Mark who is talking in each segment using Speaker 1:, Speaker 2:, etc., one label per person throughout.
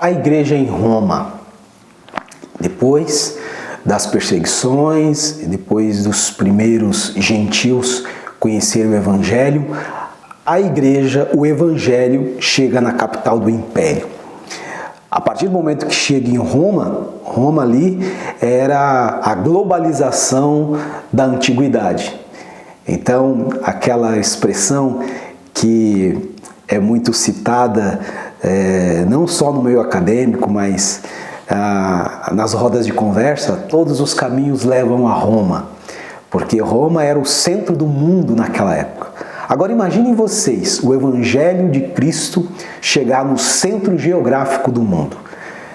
Speaker 1: a igreja em Roma. Depois das perseguições, depois dos primeiros gentios conhecerem o Evangelho, a igreja, o Evangelho chega na capital do Império. A partir do momento que chega em Roma, Roma ali era a globalização da antiguidade. Então, aquela expressão que é muito citada, não só no meio acadêmico, mas nas rodas de conversa, todos os caminhos levam a Roma, porque Roma era o centro do mundo naquela época. Agora imaginem vocês o Evangelho de Cristo chegar no centro geográfico do mundo.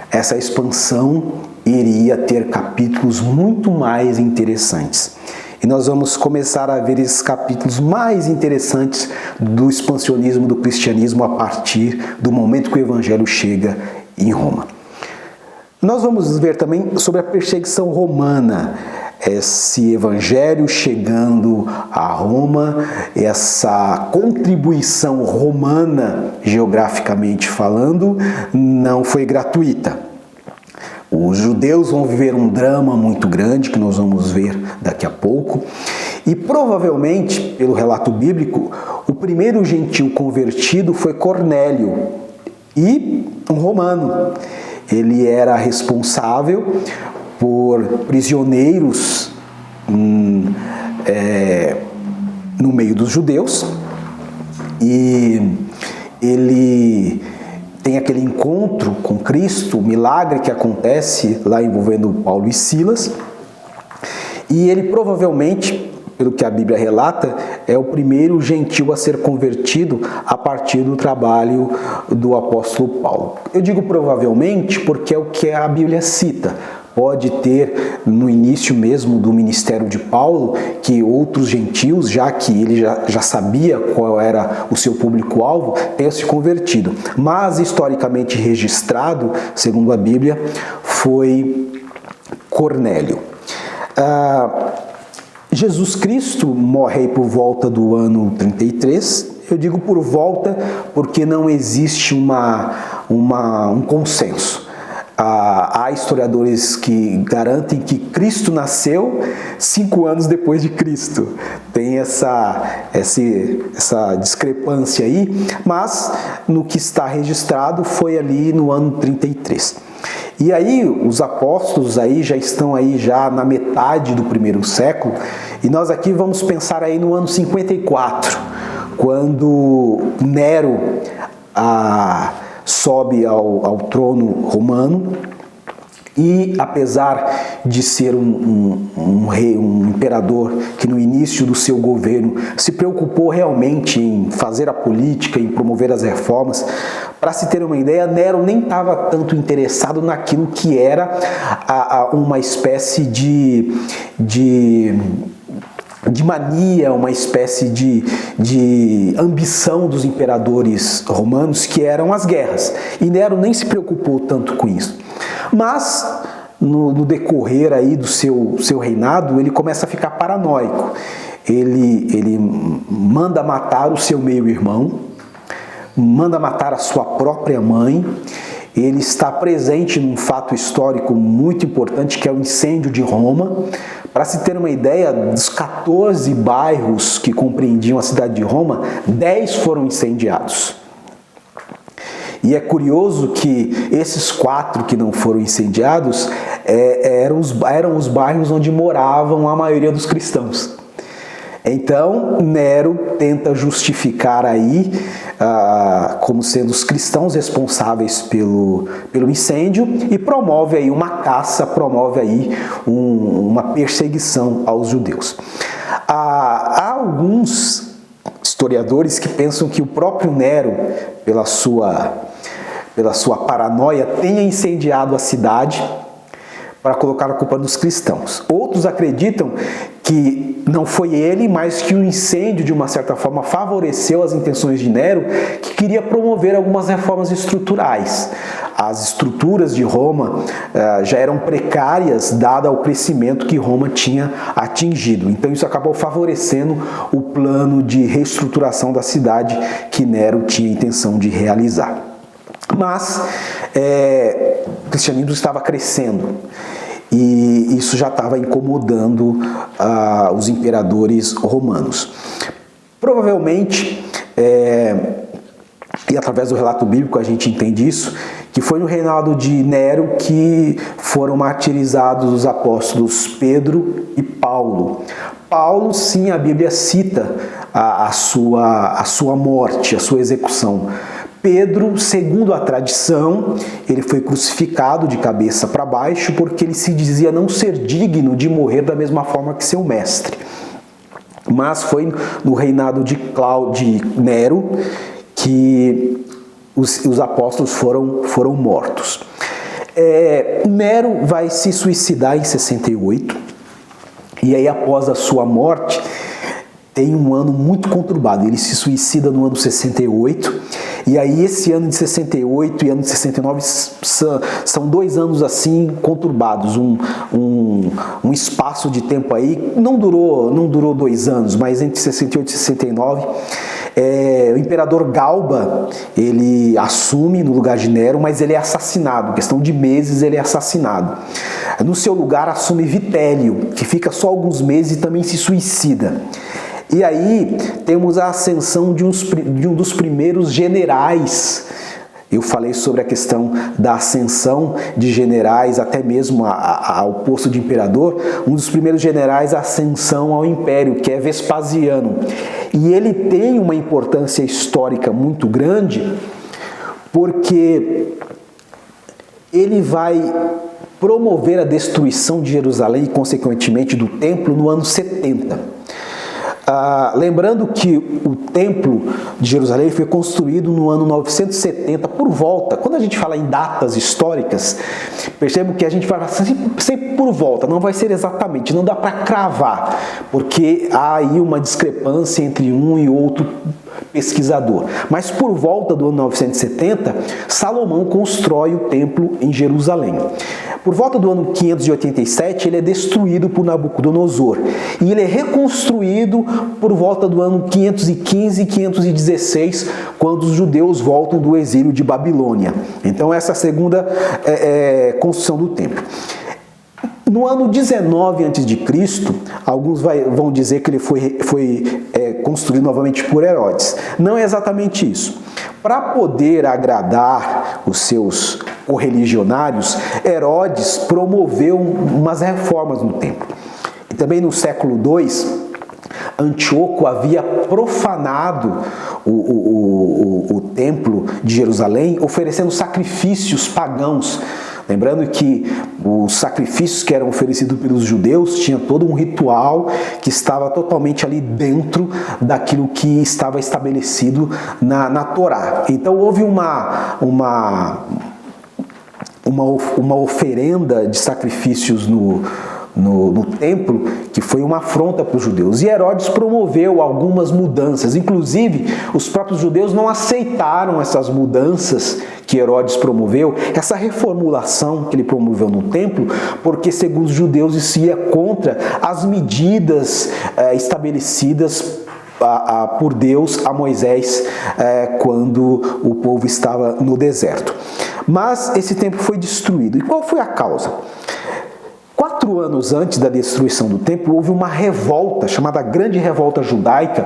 Speaker 1: Essa expansão iria ter capítulos muito mais interessantes. E nós vamos começar a ver esses capítulos mais interessantes do expansionismo do cristianismo a partir do momento que o Evangelho chega em Roma. Nós vamos ver também sobre a perseguição romana, esse Evangelho chegando a Roma, essa contribuição romana, geograficamente falando, não foi gratuita. Os judeus vão viver um drama muito grande, que nós vamos ver daqui a pouco, e provavelmente, pelo relato bíblico, o primeiro gentio convertido foi Cornélio, e um romano. Ele era responsável por prisioneiros no meio dos judeus, e ele tem aquele encontro com Cristo, o milagre que acontece lá envolvendo Paulo e Silas, e ele provavelmente, pelo que a Bíblia relata, é o primeiro gentio a ser convertido a partir do trabalho do apóstolo Paulo. Eu digo provavelmente porque é o que a Bíblia cita. Pode ter, no início mesmo do ministério de Paulo, que outros gentios, já que ele já sabia qual era o seu público-alvo, tenham se convertido. Mas, historicamente registrado, segundo a Bíblia, foi Cornélio. Jesus Cristo morre aí por volta do ano 33. Eu digo por volta porque não existe um consenso. Há historiadores que garantem que Cristo nasceu 5 anos depois de Cristo. Tem essa discrepância aí, mas no que está registrado foi ali no ano 33. E aí os apóstolos aí já estão aí já na metade do primeiro século, e nós aqui vamos pensar aí no ano 54, quando Nero sobe ao trono romano, e apesar de ser um rei, um imperador que no início do seu governo se preocupou realmente em fazer a política, em promover as reformas, para se ter uma ideia, Nero nem estava tanto interessado naquilo que era uma espécie de mania, uma espécie de ambição dos imperadores romanos, que eram as guerras. E Nero nem se preocupou tanto com isso. Mas, no decorrer aí do seu reinado, ele começa a ficar paranoico. Ele manda matar o seu meio-irmão, manda matar a sua própria mãe. Ele está presente num fato histórico muito importante, que é o incêndio de Roma. Para se ter uma ideia, dos 14 bairros que compreendiam a cidade de Roma, 10 foram incendiados. E é curioso que esses 4 que não foram incendiados eram os bairros onde moravam a maioria dos cristãos. Então, Nero tenta justificar aí como sendo os cristãos responsáveis pelo incêndio, e promove aí uma caça, promove aí uma perseguição aos judeus. Há alguns historiadores que pensam que o próprio Nero, pela sua paranoia, tenha incendiado a cidade para colocar a culpa dos cristãos. Outros acreditam que não foi ele, mas que o incêndio, de uma certa forma, favoreceu as intenções de Nero, que queria promover algumas reformas estruturais. As estruturas de Roma já eram precárias, dado ao crescimento que Roma tinha atingido. Então isso acabou favorecendo o plano de reestruturação da cidade que Nero tinha a intenção de realizar. Mas o cristianismo estava crescendo e isso já estava incomodando os imperadores romanos. Provavelmente, e através do relato bíblico a gente entende isso, que foi no reinado de Nero que foram martirizados os apóstolos Pedro e Paulo. Paulo, sim, a Bíblia cita a sua morte, a sua execução. Pedro, segundo a tradição, ele foi crucificado de cabeça para baixo porque ele se dizia não ser digno de morrer da mesma forma que seu mestre. Mas foi no reinado de Nero que os apóstolos foram mortos. Nero vai se suicidar em 68, e aí após a sua morte, tem um ano muito conturbado. Ele se suicida no ano 68, e aí esse ano de 68 e ano de 69 são 2 anos assim conturbados, um espaço de tempo aí, não durou 2 anos, mas entre 68 e 69, o imperador Galba, ele assume no lugar de Nero, mas ele é assassinado, em questão de meses ele é assassinado. No seu lugar assume Vitélio, que fica só alguns meses e também se suicida. E aí temos a ascensão de um dos primeiros generais. Eu falei sobre a questão da ascensão de generais até mesmo ao posto de imperador. Um dos primeiros generais, a ascensão ao império, que é Vespasiano. E ele tem uma importância histórica muito grande, porque ele vai promover a destruição de Jerusalém e, consequentemente, do templo no ano 70. Lembrando que o templo de Jerusalém foi construído no ano 970, por volta. Quando a gente fala em datas históricas, percebo que a gente fala sempre por volta, não vai ser exatamente, não dá para cravar, porque há aí uma discrepância entre um e outro pesquisador. Mas por volta do ano 970, Salomão constrói o templo em Jerusalém. Por volta do ano 587, ele é destruído por Nabucodonosor. E ele é reconstruído por volta do ano 515 e 516, quando os judeus voltam do exílio de Babilônia. Então essa é a segunda construção do templo. No ano 19 a.C., alguns vão dizer que ele foi construído novamente por Herodes. Não é exatamente isso. Para poder agradar os seus correligionários, Herodes promoveu umas reformas no templo. E também no século II, Antíoco havia profanado o templo de Jerusalém, oferecendo sacrifícios pagãos. Lembrando que os sacrifícios que eram oferecidos pelos judeus tinha todo um ritual que estava totalmente ali dentro daquilo que estava estabelecido na Torá. Então houve uma oferenda de sacrifícios no templo, que foi uma afronta para os judeus. E Herodes promoveu algumas mudanças. Inclusive, os próprios judeus não aceitaram essas mudanças que Herodes promoveu, essa reformulação que ele promoveu no templo, porque, segundo os judeus, isso ia contra as medidas estabelecidas por Deus a Moisés quando o povo estava no deserto. Mas esse templo foi destruído. E qual foi a causa? 4 anos antes da destruição do templo, houve uma revolta, chamada Grande Revolta Judaica,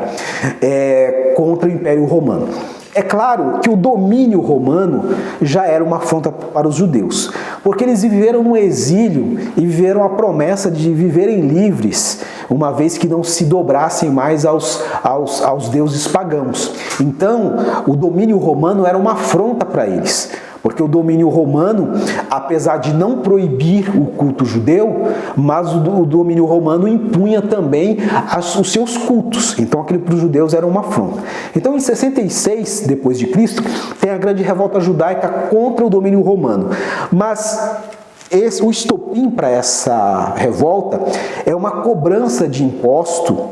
Speaker 1: contra o Império Romano. É claro que o domínio romano já era uma afronta para os judeus, porque eles viveram no exílio e viveram a promessa de viverem livres, uma vez que não se dobrassem mais aos deuses pagãos. Então, o domínio romano era uma afronta para eles. Porque o domínio romano, apesar de não proibir o culto judeu, mas o domínio romano impunha também os seus cultos. Então aquilo para os judeus era uma afronta. Então em 66 depois de Cristo, tem a grande revolta judaica contra o domínio romano. Mas o estopim para essa revolta é uma cobrança de imposto,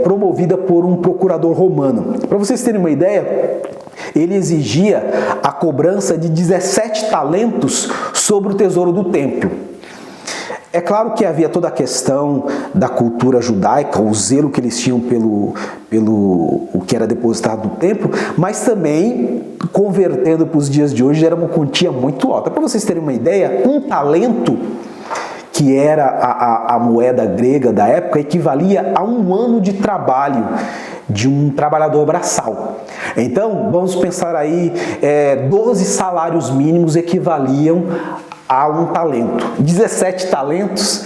Speaker 1: promovida por um procurador romano. Para vocês terem uma ideia, ele exigia a cobrança de 17 talentos sobre o tesouro do templo. É claro que havia toda a questão da cultura judaica, o zelo que eles tinham pelo o que era depositado no templo, mas também, convertendo para os dias de hoje, era uma quantia muito alta. Para vocês terem uma ideia, um talento, que era a moeda grega da época, equivalia a um ano de trabalho de um trabalhador braçal. Então, vamos pensar aí, 12 salários mínimos equivaliam a um talento. 17 talentos,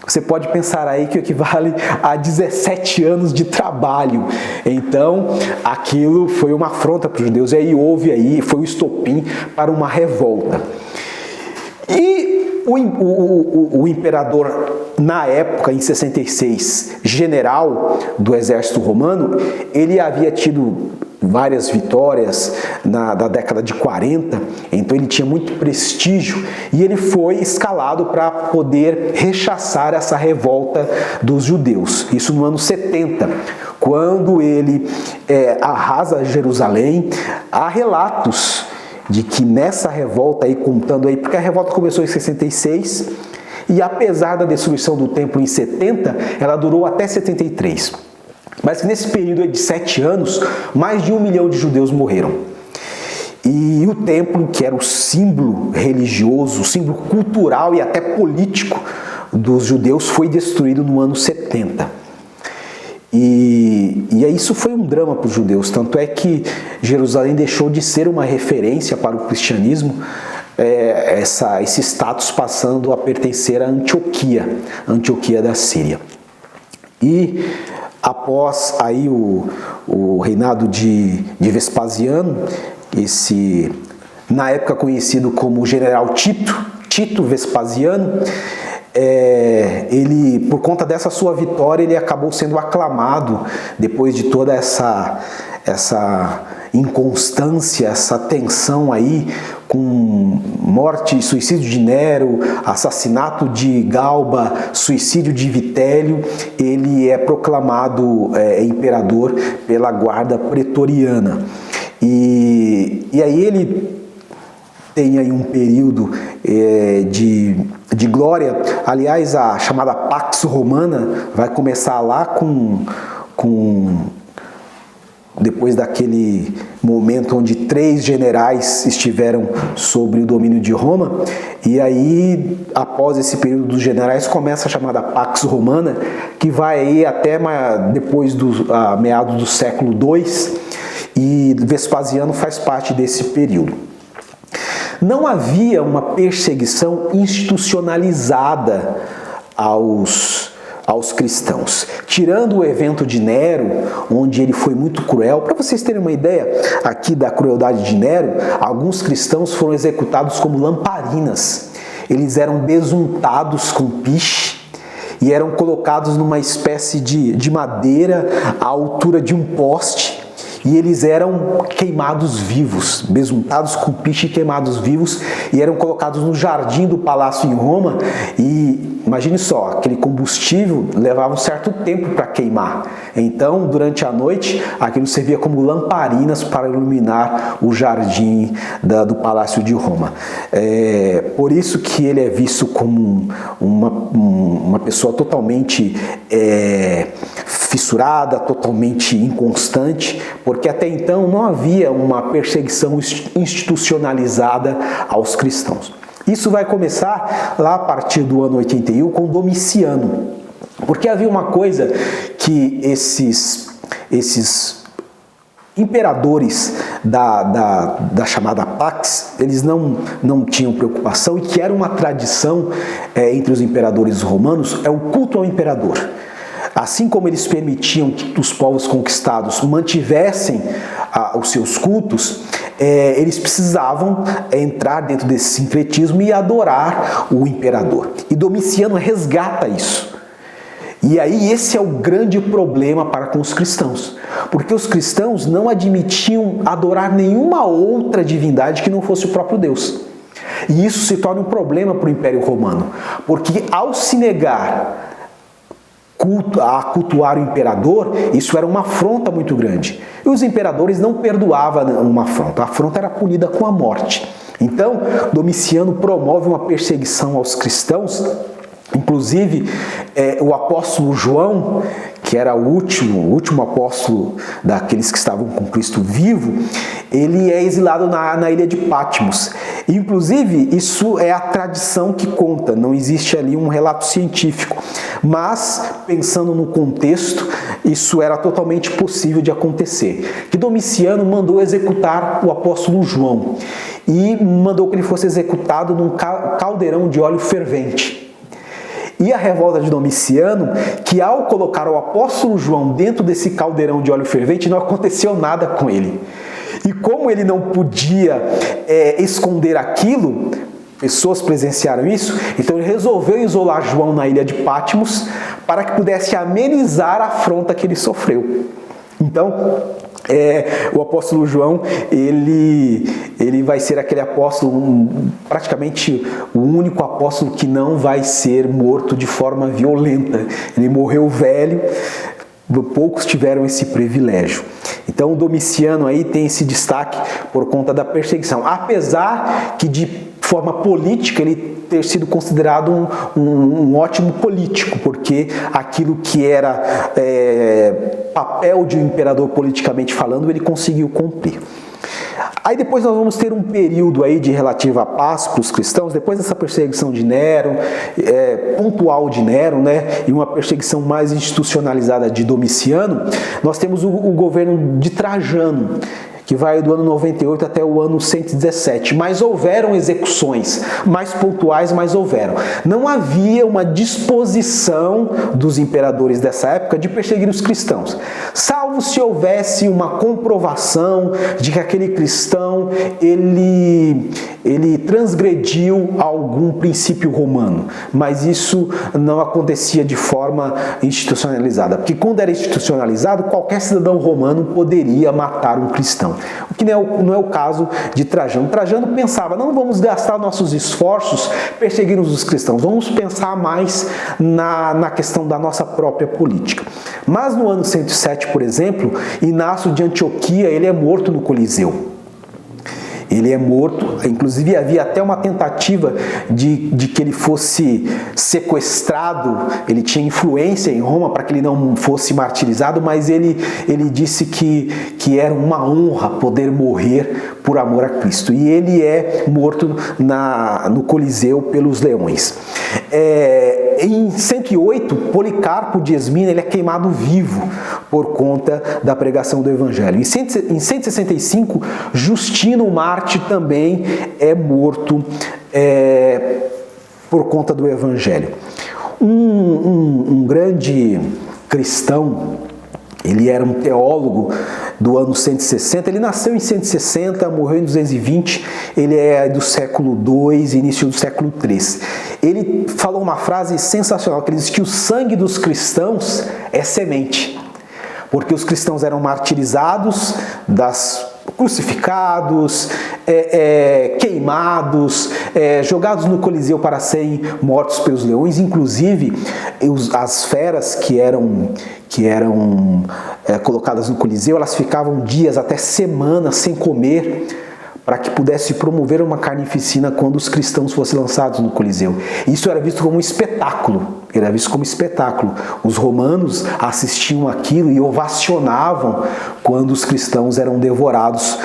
Speaker 1: você pode pensar aí que equivale a 17 anos de trabalho. Então, aquilo foi uma afronta para os judeus, e aí foi o estopim para uma revolta. E o imperador, na época, em 66, general do exército romano, ele havia tido várias vitórias da década de 40, então ele tinha muito prestígio e ele foi escalado para poder rechaçar essa revolta dos judeus. Isso no ano 70, quando ele arrasa Jerusalém. Há relatos de que nessa revolta aí, contando aí, porque a revolta começou em 66 e apesar da destruição do templo em 70, ela durou até 73. Mas nesse período de 7 anos, mais de 1 milhão de judeus morreram. E o templo, que era o símbolo religioso, o símbolo cultural e até político dos judeus, foi destruído no ano 70. E isso foi um drama para os judeus, tanto é que Jerusalém deixou de ser uma referência para o cristianismo, esse status passando a pertencer a Antioquia da Síria. E após aí o reinado de Vespasiano, na época conhecido como General Tito Vespasiano, ele, por conta dessa sua vitória, ele acabou sendo aclamado depois de toda essa inconstância, essa tensão aí, com morte e suicídio de Nero, assassinato de Galba, suicídio de Vitélio. Ele é proclamado imperador pela guarda pretoriana. E aí ele tem aí um período de glória. Aliás, a chamada Pax Romana vai começar lá depois daquele momento onde 3 generais estiveram sobre o domínio de Roma, e aí, após esse período dos generais, começa a chamada Pax Romana, que vai aí até depois meados do século II, e Vespasiano faz parte desse período. Não havia uma perseguição institucionalizada aos cristãos. Tirando o evento de Nero, onde ele foi muito cruel, para vocês terem uma ideia aqui da crueldade de Nero, alguns cristãos foram executados como lamparinas. Eles eram besuntados com piche e eram colocados numa espécie de madeira à altura de um poste, e eles eram queimados vivos, besuntados com piche e queimados vivos, e eram colocados no jardim do palácio em Roma. E imagine só, aquele combustível levava um certo tempo para queimar. Então, durante a noite, aquilo servia como lamparinas para iluminar o jardim do palácio de Roma. Por isso que ele é visto como uma pessoa totalmente fissurada, totalmente inconstante, porque até então não havia uma perseguição institucionalizada aos cristãos. Isso vai começar lá a partir do ano 81 com Domiciano, porque havia uma coisa que esses imperadores da chamada Pax, eles não tinham preocupação, e que era uma tradição entre os imperadores romanos, é o culto ao imperador. Assim como eles permitiam que os povos conquistados mantivessem os seus cultos, eles precisavam entrar dentro desse sincretismo e adorar o imperador. E Domiciano resgata isso. E aí esse é o grande problema para com os cristãos, porque os cristãos não admitiam adorar nenhuma outra divindade que não fosse o próprio Deus. E isso se torna um problema para o Império Romano, porque ao se negar a cultuar o imperador, isso era uma afronta muito grande. E os imperadores não perdoavam uma afronta. A afronta era punida com a morte. Então, Domiciano promove uma perseguição aos cristãos Inclusive, o apóstolo João, que era o último apóstolo daqueles que estavam com Cristo vivo, ele é exilado na ilha de Patmos. Inclusive, isso é a tradição que conta, não existe ali um relato científico. Mas, pensando no contexto, isso era totalmente possível de acontecer. Que Domiciano mandou executar o apóstolo João e mandou que ele fosse executado num caldeirão de óleo fervente. E a revolta de Domiciano, que ao colocar o apóstolo João dentro desse caldeirão de óleo fervente, não aconteceu nada com ele. E como ele não podia esconder aquilo, pessoas presenciaram isso, então ele resolveu isolar João na ilha de Patmos para que pudesse amenizar a afronta que ele sofreu. Então, o apóstolo João, ele vai ser aquele apóstolo, praticamente o único apóstolo que não vai ser morto de forma violenta. Ele morreu velho, poucos tiveram esse privilégio. Então, o Domiciano aí tem esse destaque por conta da perseguição, apesar que de forma política ele ter sido considerado um ótimo político, porque aquilo que era papel de um imperador politicamente falando, ele conseguiu cumprir. Aí depois nós vamos ter um período aí de relativa paz para os cristãos, depois dessa perseguição de Nero, pontual de Nero, né, e uma perseguição mais institucionalizada de Domiciano, nós temos o governo de Trajano, que vai do ano 98 até o ano 117, mas houveram execuções, mais pontuais, mas houveram. Não havia uma disposição dos imperadores dessa época de perseguir os cristãos, salvo se houvesse uma comprovação de que aquele cristão, ele transgrediu algum princípio romano, mas isso não acontecia de forma institucionalizada, porque quando era institucionalizado, qualquer cidadão romano poderia matar um cristão. O que não é o caso de Trajano. Trajano pensava, não vamos gastar nossos esforços perseguindo os cristãos, vamos pensar mais na questão da nossa própria política. Mas no ano 107, por exemplo, Inácio de Antioquia, ele é morto no Coliseu. Ele é morto, inclusive havia até uma tentativa de que ele fosse sequestrado, ele tinha influência em Roma para que ele não fosse martirizado, mas ele disse que era uma honra poder morrer por amor a Cristo. E ele é morto no Coliseu pelos leões. Em 108, Policarpo de Esmina, ele é queimado vivo por conta da pregação do Evangelho. Em 165, Justino Marte também é morto por conta do Evangelho. Um grande cristão, ele era um teólogo do ano 160, ele nasceu em 160, morreu em 220, ele é do século II, início do século III. Ele falou uma frase sensacional, que ele diz que o sangue dos cristãos é semente, porque os cristãos eram martirizados, crucificados, queimados, jogados no Coliseu para serem mortos pelos leões. Inclusive, as feras que eram colocadas no Coliseu, elas ficavam dias, até semanas sem comer, para que pudesse promover uma carnificina quando os cristãos fossem lançados no Coliseu. Isso era visto como um espetáculo. Os romanos assistiam aquilo e ovacionavam quando os cristãos eram devorados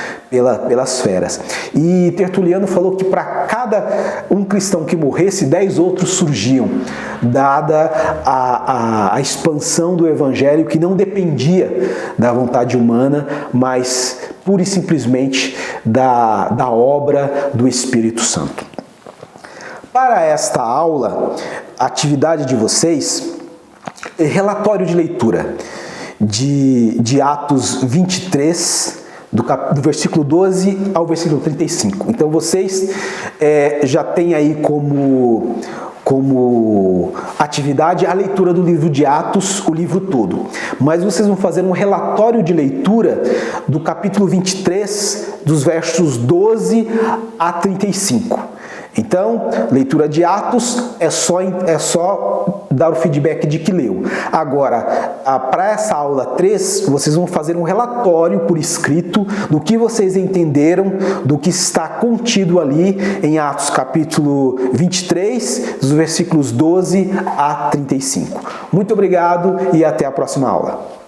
Speaker 1: pelas feras. E Tertuliano falou que para cada um cristão que morresse, 10 outros surgiam, dada a expansão do Evangelho, que não dependia da vontade humana, mas pura e simplesmente da obra do Espírito Santo. Para esta aula, a atividade de vocês, relatório de leitura de Atos 23, do versículo 12 ao versículo 35. Então vocês já têm aí como atividade a leitura do livro de Atos, o livro todo. Mas vocês vão fazer um relatório de leitura do capítulo 23, dos versos 12 a 35. Então, leitura de Atos é só dar o feedback de que leu. Agora, para essa aula 3, vocês vão fazer um relatório por escrito do que vocês entenderam, do que está contido ali em Atos capítulo 23, dos versículos 12 a 35. Muito obrigado e até a próxima aula.